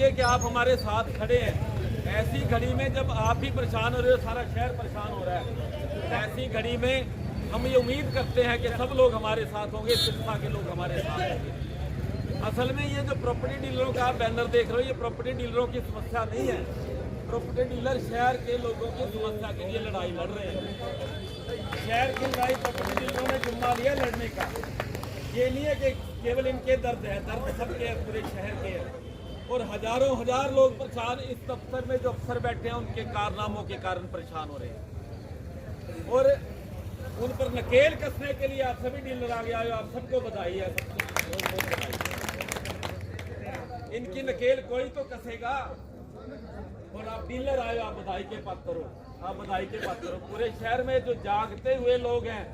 लगे कि आप हमारे साथ खड़े हैं। ऐसी घड़ी में जब आप भी परेशान हो रहे हो, सारा शहर परेशान हो रहा है, ऐसी घड़ी में हम ये उम्मीद करते हैं कि सब लोग हमारे साथ होंगे, संस्था के लोग हमारे साथ होंगे। असल में ये जो प्रॉपर्टी डीलरों का आप बैनर देख रहे हो, ये प्रॉपर्टी डीलरों की समस्या नहीं है। प्रॉपर्टी डीलर शहर के लोगों की समस्या के लिए लड़ाई लड़ रहे हैं। शहर की लड़ाई प्रॉपर्टी डीलरों ने जिम्मा लिया लड़ने का। ये नहीं है कि केवल इनके दर्द है, दर्द सबके है, पूरे शहर के है। और हजारों हजार लोग परेशान, इस दफ्तर में जो अफसर बैठे हैं उनके कारनामों के कारण परेशान हो रहे हैं। और उन पर नकेल कसने के लिए आप सभी डीलर आगे आए हो, आप सबको बधाई है, सबको इनकी नकेल कोई तो कसेगा। और आप डीलर आए हो, आप बधाई के पात्र हो, आप बधाई के पात्र हो। पूरे शहर में जो जागते हुए लोग हैं,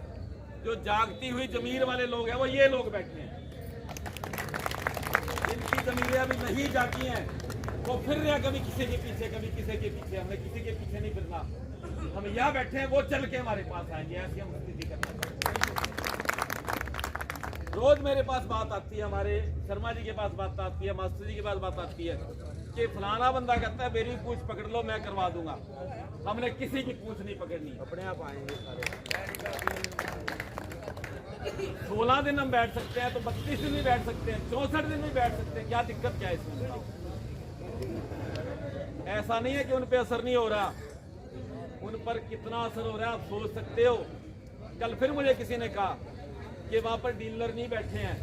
जो जागती हुई जमीर वाले लोग हैं, वो ये लोग बैठे हैं। इनकी जमीरें अभी नहीं जाती हैं, वो फिर रहे हैं कभी किसी के पीछे, कभी किसी के पीछे। हमने किसी के पीछे नहीं फिरना, हम यहाँ बैठे हैं, वो चल के हमारे पास आएंगे। ऐसी हम स्थिति करना चाहते हैं। रोज मेरे पास बात आती है, हमारे शर्मा जी के पास बात आती है, मास्टर जी के पास बात आती है कि फलाना बंदा कहता है मेरी पूछ पकड़ लो, मैं करवा दूंगा। हमने किसी की पूछ नहीं पकड़नी, अपने आप आएंगे। 16 दिन हम बैठ सकते हैं तो 32 दिन भी बैठ सकते हैं, 64 दिन भी बैठ सकते हैं। क्या दिक्कत क्या है इसमें? ऐसा नहीं है कि उन पे असर नहीं हो रहा, उन पर कितना असर हो रहा है आप सोच सकते हो। कल फिर मुझे किसी ने कहा कि वहां पर डीलर नहीं बैठे हैं।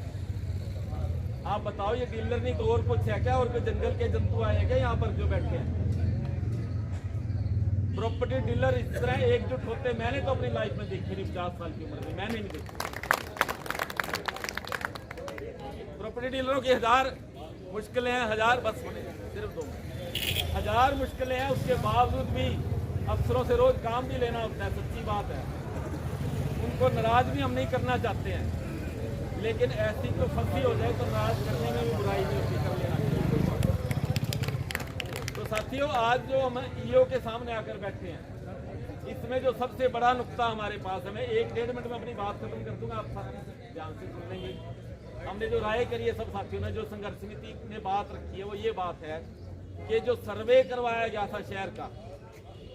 आप बताओ, ये डीलर नहीं तो और कुछ है क्या? और कोई जंगल के जंतु आए हैं क्या यहाँ पर जो बैठे हैं? प्रॉपर्टी डीलर इस तरह एकजुट होते मैंने तो अपनी लाइफ में देखी नहीं, 50 साल की उम्र में मैंने नहीं देखी। प्रॉपर्टी डीलरों की 1000 मुश्किलें हैं, 1000 बस होने सिर्फ 2 1000 मुश्किलें हैं, उसके बावजूद भी अफसरों से रोज काम भी लेना होता है। सच्ची बात है, उनको नाराज भी हम नहीं करना चाहते हैं, लेकिन ऐसी तो फंसी हो जाए तो नाराज करने में भी बुराई नहीं होती, कर लेना चाहिए। तो साथियों, आज जो हम ईओ के सामने आकर बैठे हैं, इसमें जो सबसे बड़ा नुक्ता हमारे पास है, मैं 1-1.5 मिनट में अपनी बात खत्म कर दूंगा, आप साथी ध्यान से सुन लेंगे। हमने जो राय करी है सब साथियों ने, जो संघर्ष समिति ने बात रखी है, वो ये बात है कि जो सर्वे करवाया गया था शहर का,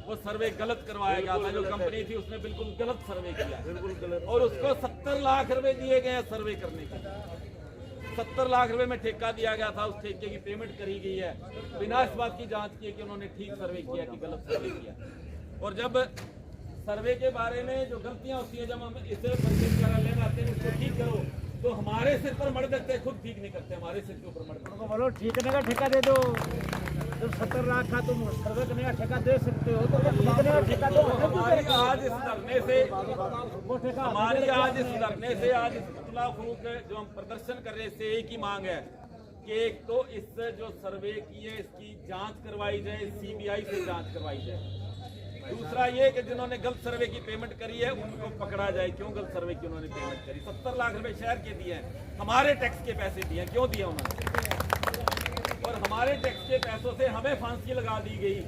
वो सर्वे गलत करवाया गया था। जो कंपनी थी उसने बिल्कुल गलत सर्वे किया, बिल्कुल गलत। और उसको 70 लाख रुपए दिए गए हैं सर्वे करने के। 70 लाख रुपए में ठेका दिया गया था, उस ठेके की पेमेंट करी गई है बिना इस बात की जांच किए कि उन्होंने ठीक सर्वे किया कि गलत सर्वे किया। और जब सर्वे के बारे में जो गलतियां होती है, जब हम इसे पंचायत कार्यालय में आते हैं उसको ठीक करो, तो हमारे सिर पर मर देते हैं, खुद ठीक नहीं करते, हमारे सिर के ऊपर मर देते हैं। बोलो ठीक करने का ठेका दे दो, जब 70 लाख का तुम सर्वे करने का ठेका दे सकते हो तो ठीक करने का ठेका दो। हमारी आज इस धरने से, हमारी आज इस धरने से, आज इस पुतला फूंक जो हम प्रदर्शन कर रहे हैं, इससे एक ही मांग है कि एक तो इस जो सर्वे की है इसकी जांच करवाई जाए, सीबीआई से जांच करवाई जाए। दूसरा ये कि जिन्होंने गलत सर्वे की पेमेंट करी है उनको पकड़ा जाए, क्यों गलत सर्वे की उन्होंने पेमेंट करी। 70 लाख रुपए शहर के दिए हैं, हमारे टैक्स के पैसे दिए, क्यों दिए उन्होंने? और हमारे टैक्स के पैसों से हमें फांसी लगा दी गई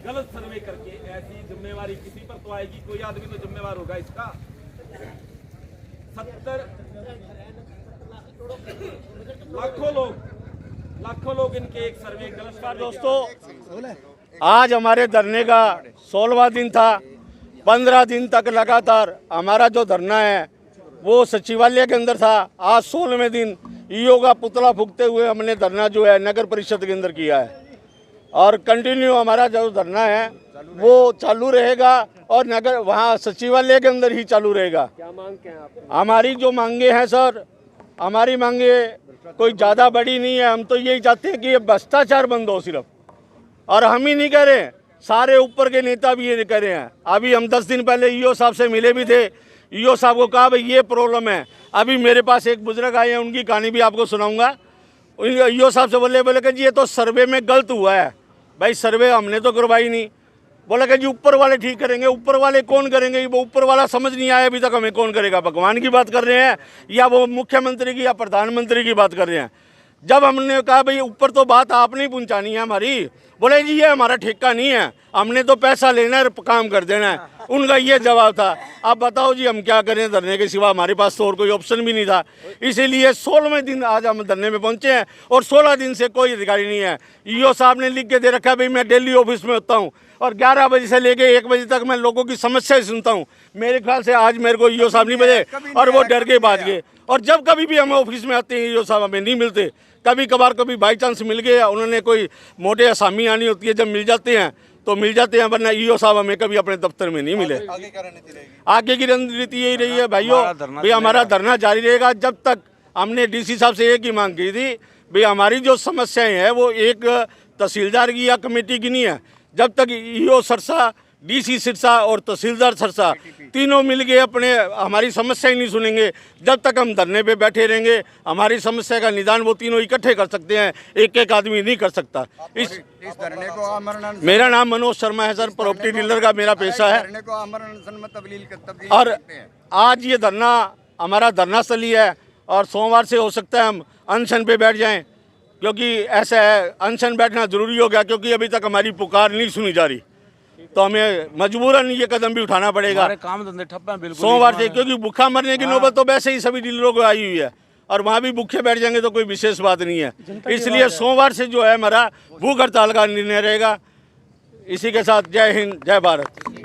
गलत सर्वे करके। ऐसी जिम्मेवारी किसी पर तो आएगी, कोई आदमी तो जिम्मेवार होगा इसका। 70 लाखों लोग इनके एक सर्वे गलत। दोस्तों, आज हमारे धरने का 16वां दिन था। 15 दिन तक लगातार हमारा जो धरना है वो सचिवालय के अंदर था। आज 16वें दिन ईओ का पुतला फूंकते हुए हमने धरना जो है नगर परिषद के अंदर किया है, और कंटिन्यू हमारा जो धरना है वो चालू रहेगा और नगर वहाँ सचिवालय के अंदर ही चालू रहेगा। क्या मांग क्या है आप? हमारी जो मांगे हैं सर, हमारी मांगे कोई ज़्यादा बड़ी नहीं है। हम तो यही चाहते हैं कि ये भ्रष्टाचार बंद हो सिर्फ, और हम ही नहीं कह रहे, सारे ऊपर के नेता भी ये कह रहे हैं। अभी हम 10 दिन पहले ईओ साहब से मिले भी थे, ईओ साहब को कहा भाई ये प्रॉब्लम है। अभी मेरे पास एक बुजुर्ग आए हैं, उनकी कहानी भी आपको सुनाऊंगा। ईओ साहब से बोले कि जी ये तो सर्वे में गलत हुआ है। भाई सर्वे हमने तो करवाई नहीं। बोला कि जी ऊपर वाले ठीक करेंगे। ऊपर वाले कौन करेंगे? वो ऊपर वाला समझ नहीं आया अभी तक हमें, कौन करेगा? भगवान की बात कर रहे हैं या वो मुख्यमंत्री की या प्रधानमंत्री की बात कर रहे हैं? जब हमने कहा भाई ऊपर तो बात आपने ही पहुंचानी है हमारी, बोले जी ये हमारा ठेका नहीं है, हमने तो पैसा लेना है, काम कर देना है। उनका ये जवाब था। अब बताओ जी हम क्या करें, धरने के सिवा हमारे पास तो और कोई ऑप्शन भी नहीं था। इसीलिए 16वें दिन आज हम धरने में पहुंचे हैं और 16 दिन से कोई अधिकारी नहीं है। ईओ साहब ने लिख के दे रखा है भाई मैं डेली ऑफिस में होता हूँ और 11 बजे से लेके 1 बजे तक मैं लोगों की समस्या सुनता हूँ। मेरे ख्याल से आज मेरे को ईओ साहब नहीं मिले और वो डर के भाग गए। और जब कभी भी हम ऑफिस में आते हैं ईओ साहब हमें नहीं मिलते। कभी कभार कभी बाई चांस मिल गए, उन्होंने कोई मोटे असामी आनी होती है, जब मिल जाते हैं तो मिल जाते हैं, वरना ईओ साहब हमें कभी अपने दफ्तर में नहीं मिले। आगे की रणनीति यही रही है भाइयों, भाई हमारा धरना जारी रहेगा जब तक। हमने डीसी साहब से एक ही मांग की थी, भाई हमारी जो समस्याएं हैं वो एक तहसीलदार की या कमेटी की नहीं है। जब तक ईओ सरसा, डीसी सिरसा और तहसीलदार सरसा तीनों मिलके अपने हमारी समस्या ही नहीं सुनेंगे, जब तक हम धरने पे बैठे रहेंगे हमारी समस्या का निदान वो तीनों इकट्ठे कर सकते हैं, एक एक आदमी नहीं कर सकता। इस धरने को आमरण, मेरा नाम मनोज शर्मा है सर, प्रॉपर्टी डीलर का मेरा पेशा है। धरने को आमरण अनशन में तब्दील और करते हैं। आज ये धरना हमारा धरना स्थली है और सोमवार से हो सकता है हम अनशन पे बैठ जाएं, क्योंकि ऐसा है अनशन बैठना जरूरी हो गया, क्योंकि अभी तक हमारी पुकार नहीं सुनी जा रही, तो हमें मजबूरन ये कदम भी उठाना पड़ेगा। हमारे काम धंधे ठप्प हैं बिल्कुल सोमवार से, क्योंकि भूखा मरने की नौबत तो वैसे ही सभी डीलरों को आई हुई है और वहाँ भी भूखे बैठ जाएंगे तो कोई विशेष बात नहीं है। इसलिए सोमवार से जो है हमारा भूख हड़ताल का निर्णय रहेगा। इसी के साथ जय हिंद, जय भारत।